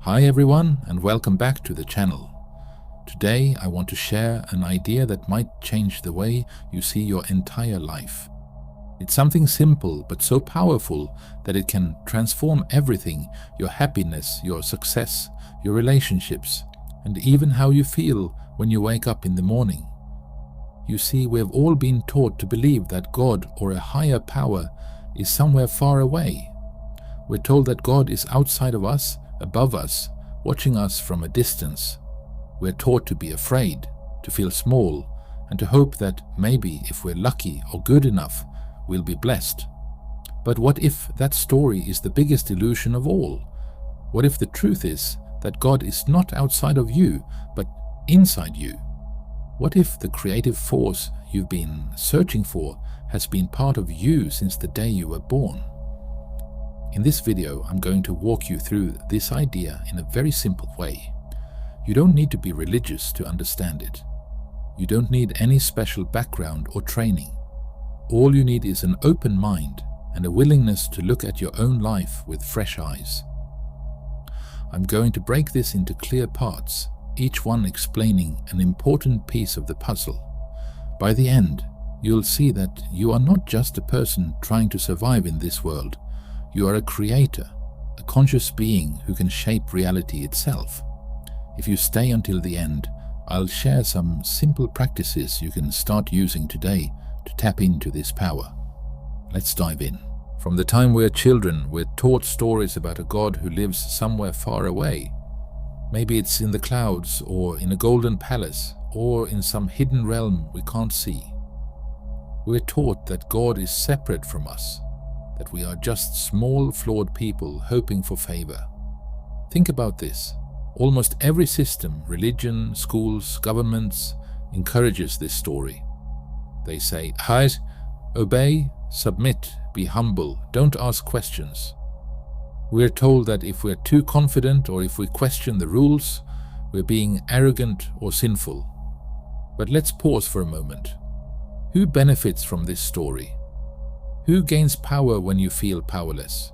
Hi everyone, and welcome back to the channel. Today I want to share an idea that might change the way you see your entire life. It's something simple but so powerful that it can transform everything: your happiness, your success, your relationships, and even how you feel when you wake up in the morning. You see, we have all been taught to believe that God or a higher power is somewhere far away. We're told that God is outside of us, above us, watching us from a distance. We're taught to be afraid, to feel small, and to hope that maybe if we're lucky or good enough, we'll be blessed. But what if that story is the biggest illusion of all? What if the truth is that God is not outside of you, but inside you? What if the creative force you've been searching for has been part of you since the day you were born? In this video, I'm going to walk you through this idea in a very simple way. You don't need to be religious to understand it. You don't need any special background or training. All you need is an open mind and a willingness to look at your own life with fresh eyes. I'm going to break this into clear parts, each one explaining an important piece of the puzzle. By the end, you'll see that you are not just a person trying to survive in this world. You are a creator, a conscious being who can shape reality itself. If you stay until the end, I'll share some simple practices you can start using today to tap into this power. Let's dive in. From the time we're children, we're taught stories about a God who lives somewhere far away. Maybe it's in the clouds, or in a golden palace, or in some hidden realm we can't see. We're taught that God is separate from us, that we are just small, flawed people hoping for favor. Think about this. Almost every system, religion, schools, governments, encourages this story. They say, obey, submit, be humble, don't ask questions. We're told that if we're too confident or if we question the rules, we're being arrogant or sinful. But let's pause for a moment. Who benefits from this story? Who gains power when you feel powerless?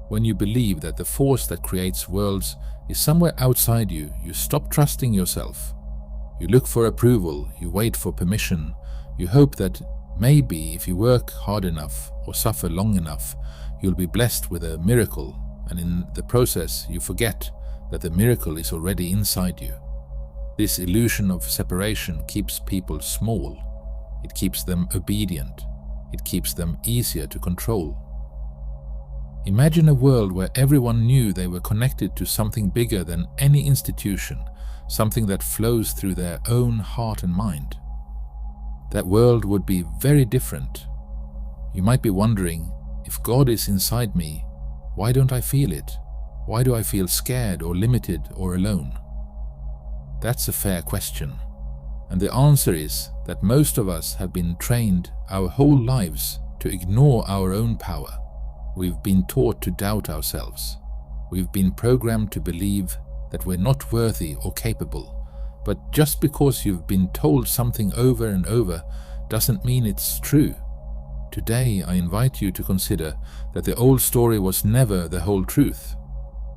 When you believe that the force that creates worlds is somewhere outside you, you stop trusting yourself. You look for approval, you wait for permission, you hope that maybe if you work hard enough or suffer long enough, you'll be blessed with a miracle, and in the process you forget that the miracle is already inside you. This illusion of separation keeps people small. It keeps them obedient. It keeps them easier to control. Imagine a world where everyone knew they were connected to something bigger than any institution, something that flows through their own heart and mind. That world would be very different. You might be wondering, if God is inside me, why don't I feel it? Why do I feel scared or limited or alone? That's a fair question. And the answer is that most of us have been trained our whole lives to ignore our own power. We've been taught to doubt ourselves. We've been programmed to believe that we're not worthy or capable. But just because you've been told something over and over doesn't mean it's true. Today, I invite you to consider that the old story was never the whole truth.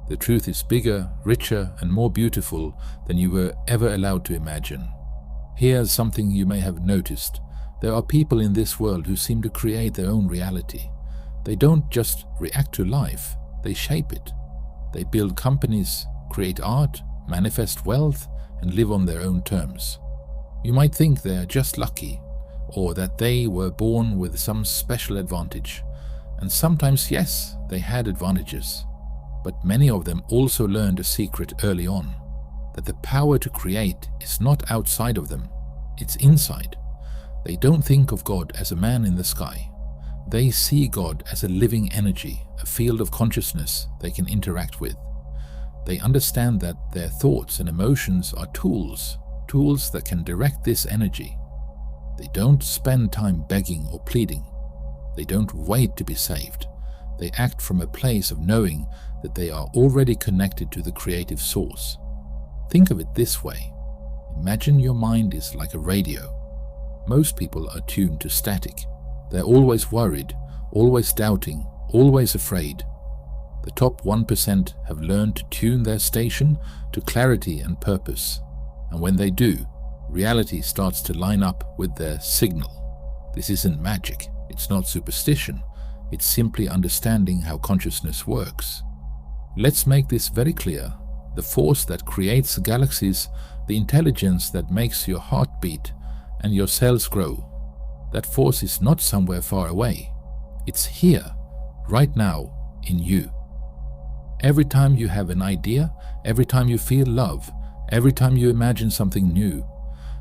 The truth is bigger, richer, and more beautiful than you were ever allowed to imagine. Here's something you may have noticed. There are people in this world who seem to create their own reality. They don't just react to life, they shape it. They build companies, create art, manifest wealth, and live on their own terms. You might think they're just lucky, or that they were born with some special advantage. And sometimes, yes, they had advantages. But many of them also learned a secret early on, that the power to create is not outside of them, it's inside. They don't think of God as a man in the sky. They see God as a living energy, a field of consciousness they can interact with. They understand that their thoughts and emotions are tools that can direct this energy. They don't spend time begging or pleading. They don't wait to be saved. They act from a place of knowing that they are already connected to the creative source. Think of it this way. Imagine your mind is like a radio. Most people are tuned to static. They're always worried, always doubting, always afraid. The top 1% have learned to tune their station to clarity and purpose. And when they do, reality starts to line up with their signal. This isn't magic, it's not superstition, it's simply understanding how consciousness works. Let's make this very clear. The force that creates galaxies, the intelligence that makes your heart beat and your cells grow, that force is not somewhere far away. It's here, right now, in you. Every time you have an idea, every time you feel love, every time you imagine something new,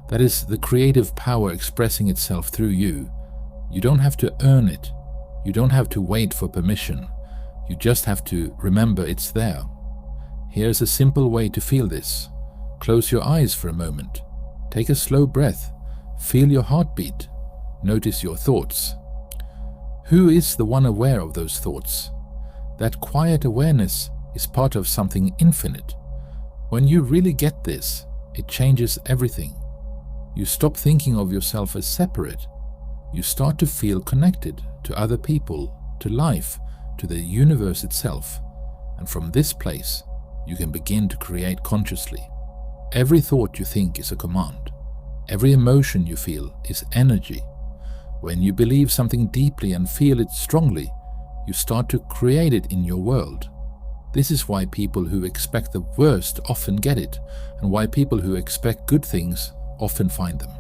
that is the creative power expressing itself through you. You don't have to earn it. You don't have to wait for permission. You just have to remember it's there. Here's a simple way to feel this. Close your eyes for a moment. Take a slow breath. Feel your heartbeat. Notice your thoughts. Who is the one aware of those thoughts? That quiet awareness is part of something infinite. When you really get this, it changes everything. You stop thinking of yourself as separate. You start to feel connected to other people, to life, to the universe itself. And from this place, you can begin to create consciously. Every thought you think is a command. Every emotion you feel is energy. When you believe something deeply and feel it strongly, you start to create it in your world. This is why people who expect the worst often get it, and why people who expect good things often find them.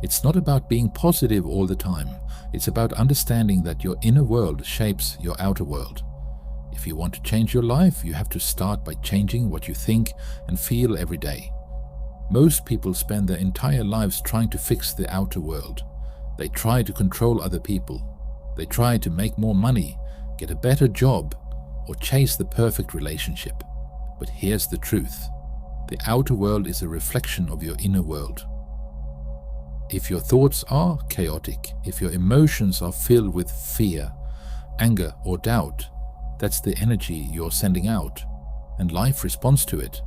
It's not about being positive all the time. It's about understanding that your inner world shapes your outer world. If you want to change your life, you have to start by changing what you think and feel every day. Most people spend their entire lives trying to fix the outer world. They try to control other people. They try to make more money, get a better job, or chase the perfect relationship. But here's the truth. The outer world is a reflection of your inner world. If your thoughts are chaotic, if your emotions are filled with fear, anger, or doubt, that's the energy you're sending out, and life responds to it.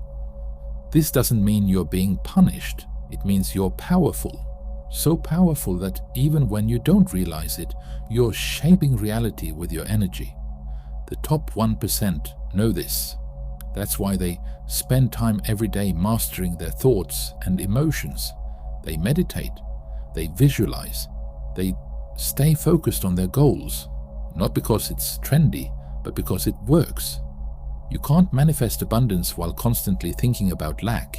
This doesn't mean you're being punished. It means you're powerful. So powerful that even when you don't realize it, you're shaping reality with your energy. The top 1% know this. That's why they spend time every day mastering their thoughts and emotions. They meditate. They visualize. They stay focused on their goals, not because it's trendy, but because it works. You can't manifest abundance while constantly thinking about lack.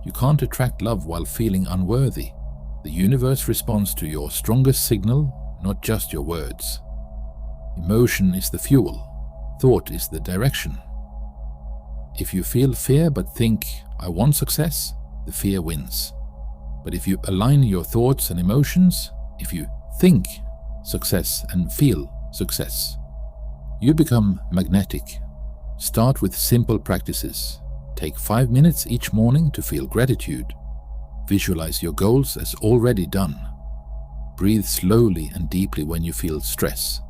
You can't attract love while feeling unworthy. The universe responds to your strongest signal, not just your words. Emotion is the fuel. Thought is the direction. If you feel fear but think, I want success, the fear wins. But if you align your thoughts and emotions, if you think success and feel success, you become magnetic. Start with simple practices. Take 5 minutes each morning to feel gratitude. Visualize your goals as already done. Breathe slowly and deeply when you feel stress.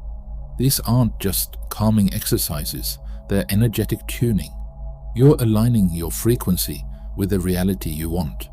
These aren't just calming exercises, they're energetic tuning. You're aligning your frequency with the reality you want.